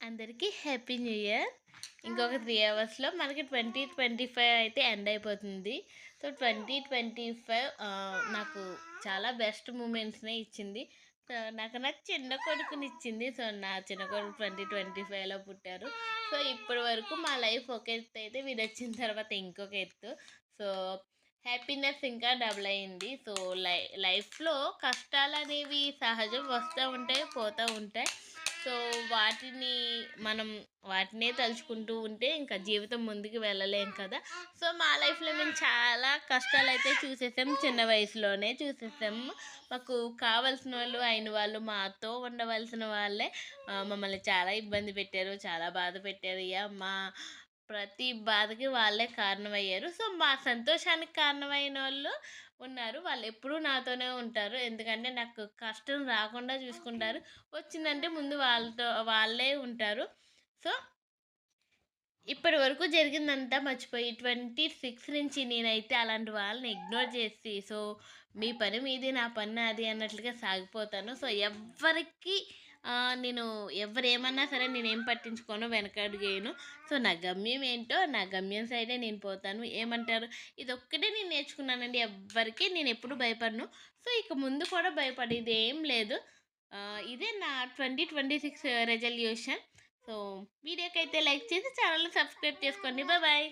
అందరికీ happy new year. ఇంకొక 3 అవర్స్‌లో మనకి 2025 అయితే ఎండ్ అయిపోతుంది. సో, 2025 నాకు చాలా బెస్ట్ మూమెంట్స్‌నే ఇచ్చింది. నాకు చిన్న కొడుకునిచ్చింది. సో, నా చిన్న కొడుకు 2025లో పుట్టారు. సో, ఇప్పటి వరకు మా లైఫ్ ఒక ఎత్తు అయితే వీడొచ్చిన తర్వాత ఇంకొక ఎత్తు. సో, హ్యాపీనెస్ ఇంకా డబుల్ అయింది. సో, లైఫ్‌లో కష్టాలనేవి సహజం, వస్తూ ఉంటాయి, పోతూ ఉంటాయి. సో మనం వాటినే తలుచుకుంటూ ఉంటే ఇంకా జీవితం ముందుకు వెళ్ళలేం కదా. సో మా లైఫ్లో మేము చాలా కష్టాలు అయితే చూసేసాం, చిన్న వయసులోనే చూసేసాము. మాకు కావాల్సిన వాళ్ళు అయిన వాళ్ళు, మాతో ఉండవలసిన వాళ్ళే మమ్మల్ని చాలా ఇబ్బంది పెట్టారు, చాలా బాధ పెట్టారు. మా ప్రతి బాధకి వాళ్ళే కారణమయ్యారు. సో మా సంతోషానికి కారణమైన వాళ్ళు ఉన్నారు, వాళ్ళు ఎప్పుడూ నాతోనే ఉంటారు. ఎందుకంటే నాకు కష్టం రాకుండా చూసుకుంటారు. వచ్చిందంటే ముందు వాళ్ళే ఉంటారు. సో ఇప్పటి వరకు జరిగిందంతా మర్చిపోయి 26 నుంచి నేనైతే అలాంటి వాళ్ళని ఇగ్నోర్ చేసి, సో మీ పని మీది, నా పని నాది అన్నట్లుగా సాగిపోతాను. సో ఎవ్వరికి నేను ఎవరేమన్నా సరే నేనేం పట్టించుకోను, వెనకడుగేయను. సో నా గమ్యం ఏంటో, నా గమ్యం సైడే నేను పోతాను. ఏమంటారు, ఇదొక్కటే నేను నేర్చుకున్నానండి. ఎవ్వరికి నేను ఎప్పుడు భయపడను. సో ఇక ముందు కూడా భయపడేది ఏం లేదు. ఇదే నా 2026 రెజల్యూషన్. సో వీడియోకైతే లైక్ చేసి ఛానల్ని సబ్స్క్రైబ్ చేసుకోండి. Bye bye.